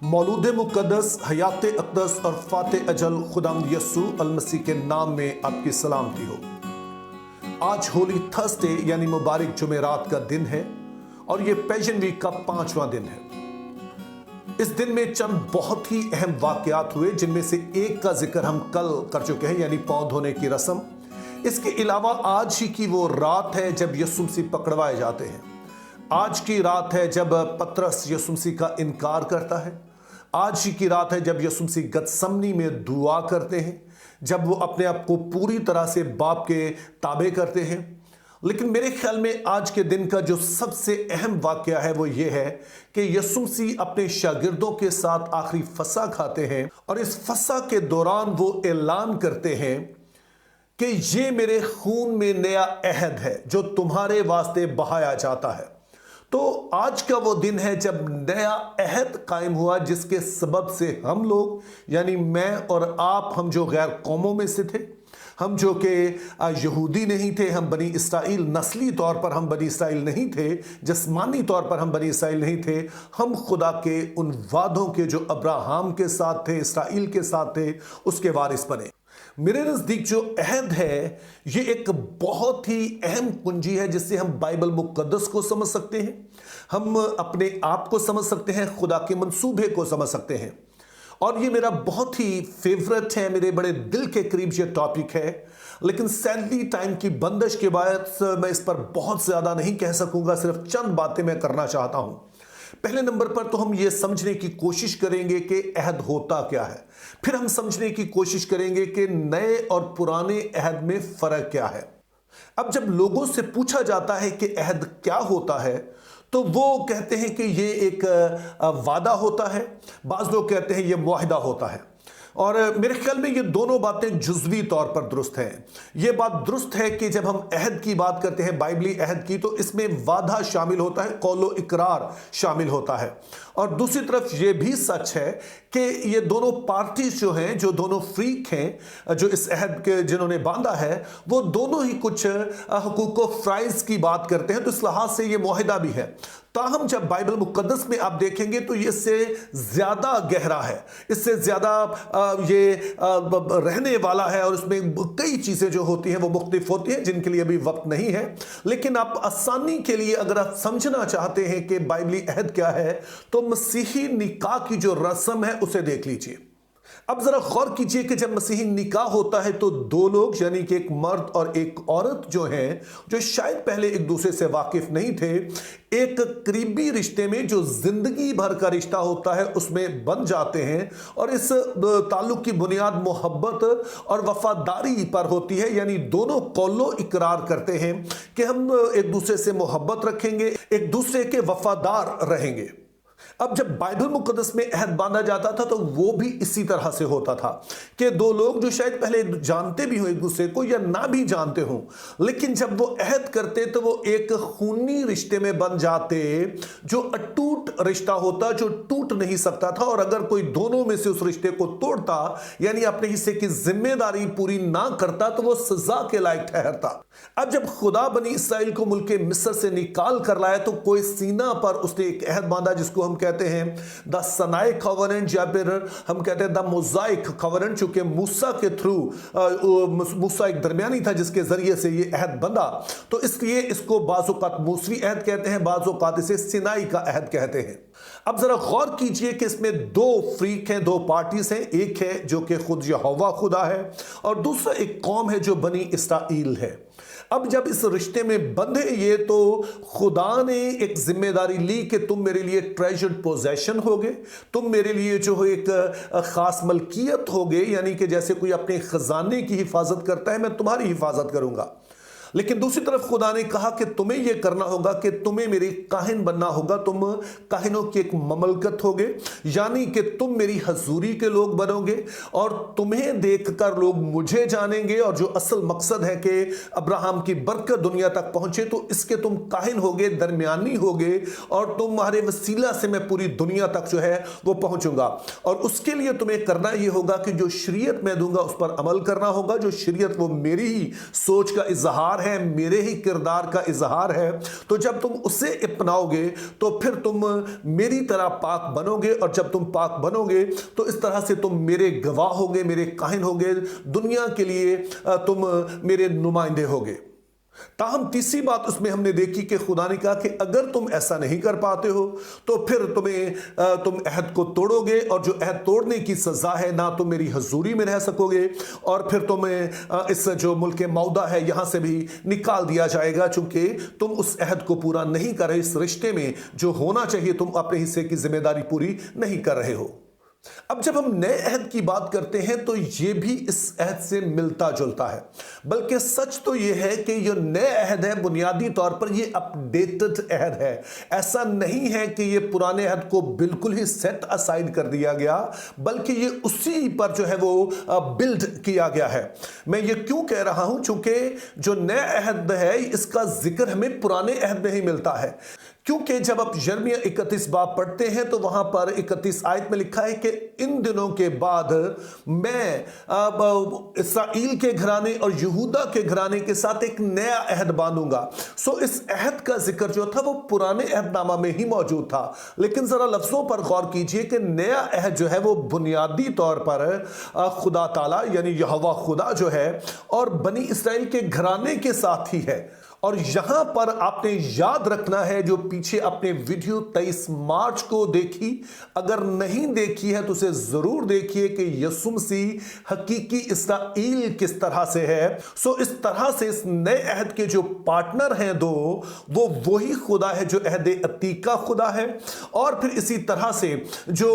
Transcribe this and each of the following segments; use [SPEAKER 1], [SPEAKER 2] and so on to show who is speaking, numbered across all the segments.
[SPEAKER 1] मौलूद मुक़द्दस, हयात अक़दस और फ़ाते अजल खुदावंद यस्सू अलमसीह के नाम में आपकी सलामती हो। आज होली थर्सडे यानी मुबारक जुमेरात का दिन है और ये पैशन वीक का 5वां दिन है। इस दिन में चंद बहुत ही अहम वाक़यात हुए, जिनमें से एक का जिक्र हम कल कर चुके हैं, यानी पाँव धोने की रस्म। इसके अलावा आज ही की वो रात है जब यीशु मसीह पकड़वाए जाते हैं। आज की रात है जब पतरस यीशु मसीह का इनकार करता है। आज ही की रात है जब यीशु मसीह गतसमनी में दुआ करते हैं, जब वो अपने आप को पूरी तरह से बाप के ताबे करते हैं। लेकिन मेरे ख्याल में आज के दिन का जो सबसे अहम वाकया है वो ये है कि यीशु मसीह अपने शागिर्दों के साथ आखिरी फसह खाते हैं और इस फसह के दौरान वो ऐलान करते हैं कि ये मेरे खून में नया अहद है जो तुम्हारे वास्ते बहाया जाता है। तो आज का वो दिन है जब नया अहद कायम हुआ, जिसके सबब से हम लोग यानी मैं और आप, हम जो गैर कौमों में से थे, हम जो कि यहूदी नहीं थे, हम बनी इसराइल नस्ली तौर पर हम बनी इसराइल नहीं थे, जिस्मानी तौर पर हम बनी इसराइल नहीं थे, हम खुदा के उन वादों के जो अब्राहम के साथ थे, इसराइल के साथ थे, उसके वारिस बने। मेरे नज़दीक जो अहद है ये एक बहुत ही अहम कुंजी है, जिससे हम बाइबल मुक़द्दस को समझ सकते हैं, हम अपने आप को समझ सकते हैं, खुदा के मंसूबे को समझ सकते हैं। और ये मेरा बहुत ही फेवरेट है, मेरे बड़े दिल के करीब ये टॉपिक है। लेकिन सैडली टाइम की बंदिश के बाद मैं इस पर बहुत ज़्यादा नहीं कह सकूंगा, सिर्फ चंद बातें मैं करना चाहता हूँ। पहले नंबर पर तो हम ये समझने की कोशिश करेंगे कि अहद होता क्या है, फिर हम समझने की कोशिश करेंगे कि नए और पुराने अहद में फ़र्क क्या है। अब जब लोगों से पूछा जाता है कि अहद क्या होता है, तो वो कहते हैं कि ये एक वादा होता है, बाज़ लोग कहते हैं ये मुआहिदा होता है। और मेरे ख्याल में ये दोनों बातें जुज़वी तौर पर दुरुस्त हैं। ये बात दुरुस्त है कि जब हम अहद की बात करते हैं, बाइबली अहद की, तो इसमें वादा शामिल होता है, कौलो इकरार शामिल होता है। और दूसरी तरफ ये भी सच है कि ये दोनों पार्टीज जो हैं, जो दोनों फ्रीक हैं, जो इस अहद के जिन्होंने बांधा है, वो दोनों ही कुछ हुकूक व फ़राइज़ की बात करते हैं, तो इस लिहाज से ये मुआहिदा भी है। ताहम जब बाइबल मुक़द्दस में आप देखेंगे तो ये इससे ज़्यादा गहरा है, इससे ज़्यादा ये रहने वाला है, और इसमें कई चीज़ें जो होती हैं वो मुख्तलिफ होती हैं, जिनके लिए अभी वक्त नहीं है। लेकिन आप आसानी के लिए अगर आप समझना चाहते हैं कि बाइबली अहद क्या है, तो मसीही निकाह की जो रस्म है उसे देख लीजिए। अब जरा गौर कीजिए कि जब मसीही निकाह होता है तो दो लोग यानी कि एक मर्द और एक औरत जो हैं, जो शायद पहले एक दूसरे से वाकिफ नहीं थे, एक करीबी रिश्ते में जो जिंदगी भर का रिश्ता होता है उसमें बन जाते हैं। और इस ताल्लुक की बुनियाद मोहब्बत और वफादारी पर होती है, यानी दोनों कौलो इकरार करते हैं कि हम एक दूसरे से मोहब्बत रखेंगे, एक दूसरे के वफादार रहेंगे। अब जब बाइबल मुक़द्दस में अहद बांधा जाता था तो वो भी इसी तरह से होता था कि दो लोग जो शायद पहले जानते भी हों एक दूसरे को या ना भी जानते हों, लेकिन जब वो अहद करते तो वो एक खूनी रिश्ते में बन जाते, जो अटूट रिश्ता होता, जो टूट नहीं सकता था। और अगर कोई दोनों में से उस रिश्ते को तोड़ता, यानी अपने हिस्से की जिम्मेदारी पूरी ना करता, तो वो सजा के लायक ठहरता। अब जब खुदा बनी इसराइल को मुल्क मिस्र से निकाल कर लाया तो कोई सीना पर उसने एक अहद बांधा, जिसको हम कहते हैं द सनाई कवरेंट, या फिर हम कहते हैं द मोज़ाइक कवरेंट, चूंकि मूसा के थ्रू, मूसा एक दरमियानी था जिसके जरिए से ये अहद बंधा, तो इसलिए इसको बाज़-ओ-क़ात मूसवी अहद कहते हैं, बाज़-ओ-क़ात इसे सिनाई का अहद कहते हैं। अब जरा गौर कीजिए कि इसमें दो फ्रीक हैं, दो पार्टीज हैं। एक है जो कि खुद यहोवा खुदा है, और दूसरा एक कौम है जो बनी इसराइल है। अब जब इस रिश्ते में बंधे ये, तो खुदा ने एक जिम्मेदारी ली कि तुम मेरे लिए ट्रेजर्ड पोजेशन होगे, तुम मेरे लिए जो एक खास मलकियत होगे, यानी कि जैसे कोई अपने खजाने की हिफाजत करता है, मैं तुम्हारी हिफाजत करूंगा। लेकिन दूसरी तरफ खुदा ने कहा कि तुम्हें यह करना होगा कि तुम्हें मेरी काहिन बनना होगा, तुम काहिनों की एक ममलकत होगे, यानी कि तुम मेरी हजूरी के लोग बनोगे और तुम्हें देखकर लोग मुझे जानेंगे। और जो असल मकसद है कि अब्राहम की बरकत दुनिया तक पहुंचे, तो इसके तुम काहिन होगे, दरमियानी होगे, और तुम्हारे वसीला से मैं पूरी दुनिया तक जो है वो पहुंचूंगा। और उसके लिए तुम्हें करना यह होगा कि जो शरीयत मैं दूंगा उस पर अमल करना होगा। जो शरीयत वो मेरी ही सोच का इजहार ہے, میرے ہی کردار کا اظہار ہے, تو جب تم اسے اپناؤ گے تو پھر تم میری طرح پاک بنو گے, اور جب تم پاک بنو گے تو اس طرح سے تم میرے گواہ ہوگے, میرے کاہن ہوگے, دنیا کے لیے تم میرے نمائندے ہوگے. تاہم تیسری بات اس میں ہم نے دیکھی کہ خدا نے کہا کہ اگر تم ایسا نہیں کر پاتے ہو تو پھر تم عہد کو توڑو گے, اور جو عہد توڑنے کی سزا ہے, نہ تم میری حضوری میں رہ سکو گے, اور پھر تمہیں اس جو ملک موعودہ ہے یہاں سے بھی نکال دیا جائے گا, چونکہ تم اس عہد کو پورا نہیں کر رہے, اس رشتے میں جو ہونا چاہیے تم اپنے حصے کی ذمہ داری پوری نہیں کر رہے ہو. اب جب ہم نئے عہد کی بات کرتے ہیں تو یہ بھی اس عہد سے ملتا جلتا ہے, بلکہ سچ تو یہ ہے کہ یہ نئے عہد ہے بنیادی طور پر یہ اپڈیٹڈ عہد ہے. ایسا نہیں ہے کہ یہ پرانے عہد کو بالکل ہی سیٹ اسائیڈ کر دیا گیا, بلکہ یہ اسی پر جو ہے وہ بلڈ کیا گیا ہے. میں یہ کیوں کہہ رہا ہوں, چونکہ جو نئے عہد ہے اس کا ذکر ہمیں پرانے عہد میں ہی ملتا ہے, کیونکہ جب آپ یرمیہ 31 باب پڑھتے ہیں تو وہاں پر 31 آیت میں لکھا ہے کہ ان دنوں کے بعد میں اسرائیل کے گھرانے اور یہودا کے گھرانے کے ساتھ ایک نیا عہد باندھوں گا. سو اس عہد کا ذکر جو تھا وہ پرانے عہد نامہ میں ہی موجود تھا, لیکن ذرا لفظوں پر غور کیجئے کہ نیا عہد جو ہے وہ بنیادی طور پر خدا تعالیٰ یعنی یہوہ خدا جو ہے اور بنی اسرائیل کے گھرانے کے ساتھ ہی ہے. اور یہاں پر آپ نے یاد رکھنا ہے, جو پیچھے اپنے ویڈیو 23 مارچ کو دیکھی, اگر نہیں دیکھی ہے تو اسے ضرور دیکھیے کہ یسوع مسیح حقیقی اسرائیل کس طرح سے ہے. سو اس طرح سے اس نئے عہد کے جو پارٹنر ہیں دو, وہ وہی خدا ہے جو عہد عتیق کا خدا ہے, اور پھر اسی طرح سے جو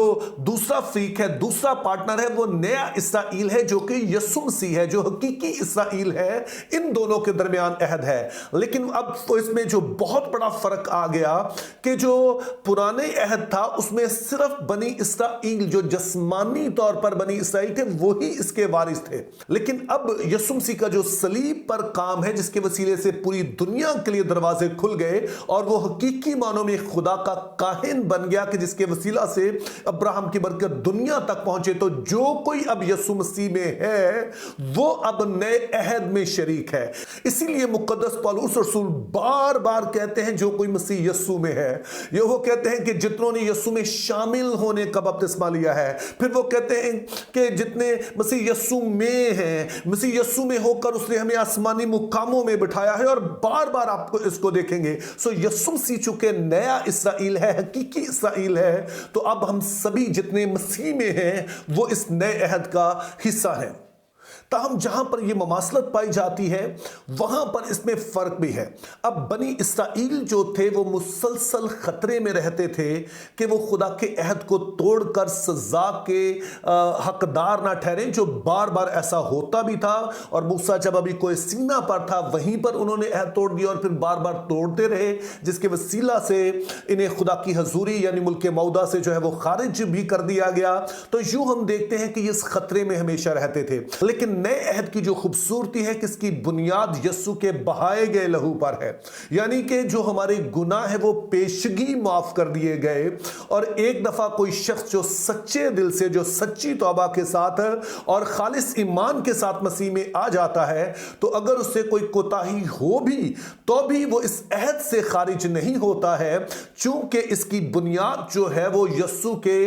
[SPEAKER 1] دوسرا فریق ہے, دوسرا پارٹنر ہے, وہ نیا اسرائیل ہے جو کہ یسوع مسیح ہے, جو حقیقی اسرائیل ہے. ان دونوں کے درمیان عہد ہے. لیکن اب اس میں جو بہت بڑا فرق آ گیا کہ جو پرانے عہد تھا اس میں صرف بنی اسرائیل جو جسمانی طور پر بنی اسرائیل تھے وہی اس کے وارث تھے, لیکن اب یسوع مسیح کا جو صلیب پر کام ہے جس کے وسیلے سے پوری دنیا کے لیے دروازے کھل گئے اور وہ حقیقی معنوں میں خدا کا کاہن بن گیا کہ جس کے وسیلہ سے ابراہیم کی برکت دنیا تک پہنچے, تو جو کوئی اب یسوع مسیح میں ہے وہ اب نئے عہد میں شریک ہے. اسی لیے مقدس پالوس رسول بار بار کہتے ہیں جو کوئی مسیح یسوع میں ہے, یہ وہ کہتے ہیں کہ جتنوں نے یسوع میں شامل ہونے کا بپتسمہ لیا ہے, پھر وہ کہتے ہیں کہ جتنے مسیح یسوع میں ہیں, مسیح یسوع میں ہو کر اس نے ہمیں آسمانی مقاموں میں بٹھایا ہے, اور بار بار آپ کو اس کو دیکھیں گے. سو یسوع مسیح چونکہ نیا اسرائیل ہے, حقیقی اسرائیل ہے, تو اب ہم سبھی جتنے مسیح میں ہیں وہ اس نئے عہد کا حصہ ہیں. تاہم جہاں پر یہ مماثلت پائی جاتی ہے وہاں پر اس میں فرق بھی ہے. اب بنی اسرائیل جو تھے وہ مسلسل خطرے میں رہتے تھے کہ وہ خدا کے عہد کو توڑ کر سزا کے حقدار نہ ٹھہریں, جو بار بار ایسا ہوتا بھی تھا. اور موسیٰ جب ابھی کوئی سینہ پر تھا وہیں پر انہوں نے عہد توڑ دیا اور پھر بار بار توڑتے رہے, جس کے وسیلہ سے انہیں خدا کی حضوری یعنی ملک موعودہ سے جو ہے وہ خارج بھی کر دیا گیا. تو یوں ہم دیکھتے ہیں کہ یہ اس خطرے میں ہمیشہ رہتے تھے. لیکن نئے عہد کی جو خوبصورتی ہے کہ اس کی بنیاد یسوع کے بہائے گئے لہو پر ہے, یعنی کہ جو ہمارے گناہ ہے وہ پیشگی معاف کر دیے گئے. اور ایک دفعہ کوئی شخص جو سچے دل سے, جو سچی توبہ کے ساتھ اور خالص ایمان کے ساتھ مسیح میں آ جاتا ہے, تو اگر اس سے کوئی کوتاہی ہو بھی تو بھی وہ اس عہد سے خارج نہیں ہوتا ہے, چونکہ اس کی بنیاد جو ہے وہ یسوع کے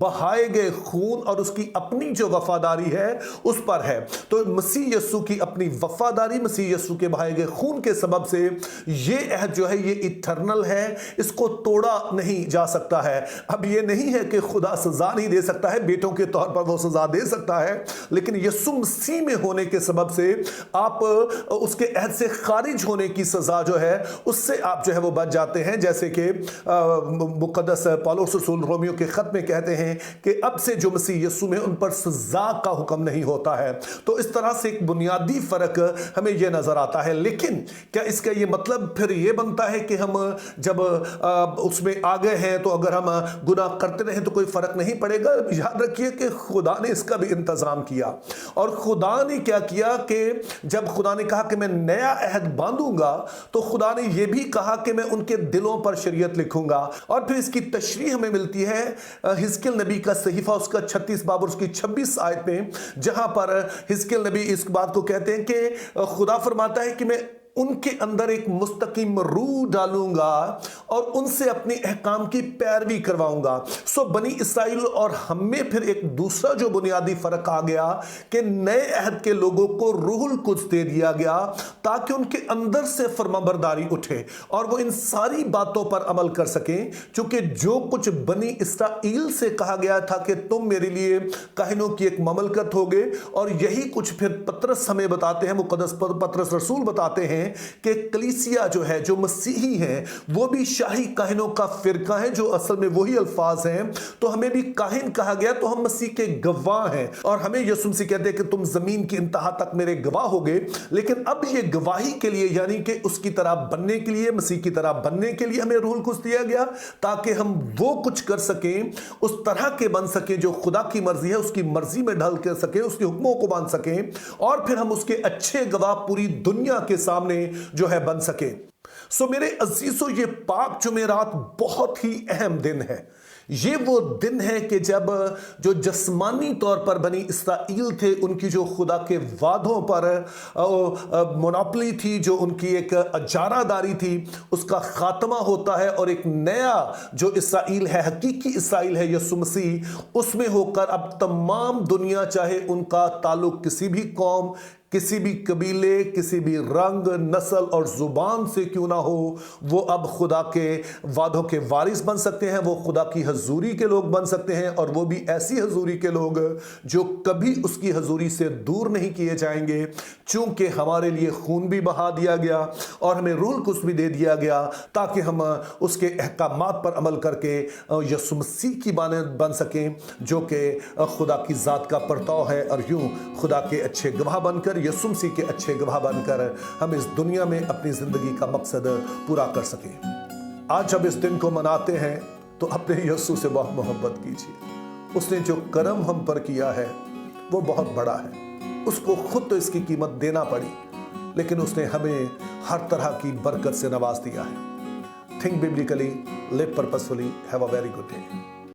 [SPEAKER 1] بہائے گئے خون اور اس کی اپنی جو وفاداری ہے اس پر ہے. تو مسیح یسوع کی اپنی وفاداری, مسیح یسوع کے بہائے گئے خون کے سبب سے یہ عہد جو ہے یہ ایٹرنل ہے, اس کو توڑا نہیں جا سکتا ہے. اب یہ نہیں ہے کہ خدا سزا نہیں دے سکتا ہے, بیٹوں کے طور پر وہ سزا دے سکتا ہے, لیکن یسوع مسیح میں ہونے کے سبب سے آپ اس کے عہد سے خارج ہونے کی سزا جو ہے اس سے آپ جو ہے وہ بچ جاتے ہیں. جیسے کہ مقدس پالوس رسول رومیو کے خط میں کہتے ہیں کہ اب سے جو مسیح یسوع میں ان پر سزا کا حکم نہیں ہوتا ہے. تو اس طرح سے ایک بنیادی فرق ہمیں یہ نظر آتا ہے. لیکن کیا اس کا یہ مطلب پھر یہ بنتا ہے کہ ہم جب اس میں آگے ہیں تو اگر ہم گناہ کرتے رہیں تو کوئی فرق نہیں پڑے گا؟ یاد رکھیے کہ خدا نے اس کا بھی انتظام کیا. اور خدا نے کیا کیا کہ جب خدا نے کہا کہ میں نیا عہد باندھوں گا تو خدا نے یہ بھی کہا کہ میں ان کے دلوں پر شریعت لکھوں گا. اور پھر اس کی تشریح ہمیں ملتی ہے حزقیل نبی کا صحیفہ اس کا 36 باب اور اس کی 26 آیت میں, جہاں پر حزقیل نبی اس بات کو کہتے ہیں کہ خدا فرماتا ہے کہ میں उनके अंदर एक मुस्तकीम रूह डालूंगा और उनसे अपने अहकाम की पैरवी करवाऊंगा। सो बनी इसराइल और हम में फिर एक दूसरा जो बुनियादी फर्क आ गया कि नए अहद के लोगों को रूहुल कुद्स दे दिया गया ताकि उनके अंदर से फरमाबरदारी उठे और वो इन सारी बातों पर अमल कर सकें। क्योंकि जो कुछ बनी इसराइल से कहा गया था कि तुम मेरे लिए काहिनों की एक ममलकत होगे, और यही कुछ फिर पतरस हमें बताते हैं, मुकद्दस पतरस रसूल बताते हैं कि कलीसिया जो है, जो मसीही हैं, वो भी शाही काहिनों का फिरका है, जो असल में वही अल्फाज हैं। तो हमें भी काहिन कहा गया, तो हम मसीह के गवाह हैं और हमें यीशु मसीह कहते हैं कि तुम जमीन की इंतहा तक मेरे गवाह होगे। लेकिन अब ये गवाही के लिए, यानी कि उसकी तरह बनने के लिए, मसीह की तरह बनने के लिए हमें रूहुल कुद्स दिया गया ताकि हम वो कुछ कर सकें, उस तरह के बन सकें जो खुदा की मर्जी है, उसकी मर्जी में ढल कर सके, उसके हुक्मों को मान सकें, और फिर हम उसके अच्छे गवाह पूरी दुनिया के सामने जो है बन सके। सो मेरे अजीजों, ये पाक जुमेरात बहुत ही अहम दिन है। ये वो दिन है कि जब जो जस्मानी तौर पर बनी इसराइल थे, उनकी जो खुदा के वादों पर मोनोपली थी, जो उनकी एक अजारादारी थी, उसका खात्मा होता है और एक नया जो इसराइल है, हकीकी इसराइल है, यीशु मसीह, उसमें होकर अब तमाम दुनिया, चाहे उनका ताल्लुक किसी भी कौम, किसी भी कबीले, किसी भी रंग, नस्ल और जुबान से क्यों ना हो, वो अब खुदा के वादों के वारिस बन सकते हैं। वो खुदा की हजूरी के लोग बन सकते हैं, और वो भी ऐसी हजूरी के लोग जो कभी उसकी हजूरी से दूर नहीं किए जाएंगे, चूंकि हमारे लिए खून भी बहा दिया गया और हमें रूहुल कुद्स भी दे दिया गया ताकि हम उसके अहकामात पर अमल करके यीशु मसीह की मानद बन सकें, जो कि खुदा की ज़ात का परताव है। और यूं खुदा के अच्छे गवाह बनकर, यीशु मसीह के अच्छे गवाह बनकर हम इस दुनिया में अपनी जिंदगी का मकसद पूरा कर सकें। आज जब इस दिन को मनाते हैं तो अपने यीशु से बहुत मोहब्बत कीजिए। उसने जो करम हम पर किया है वो बहुत बड़ा है। उसको खुद तो इसकी कीमत देना पड़ी, लेकिन उसने हमें हर तरह की बरकत से नवाज दिया है। Think biblically, live purposefully, have a very good day.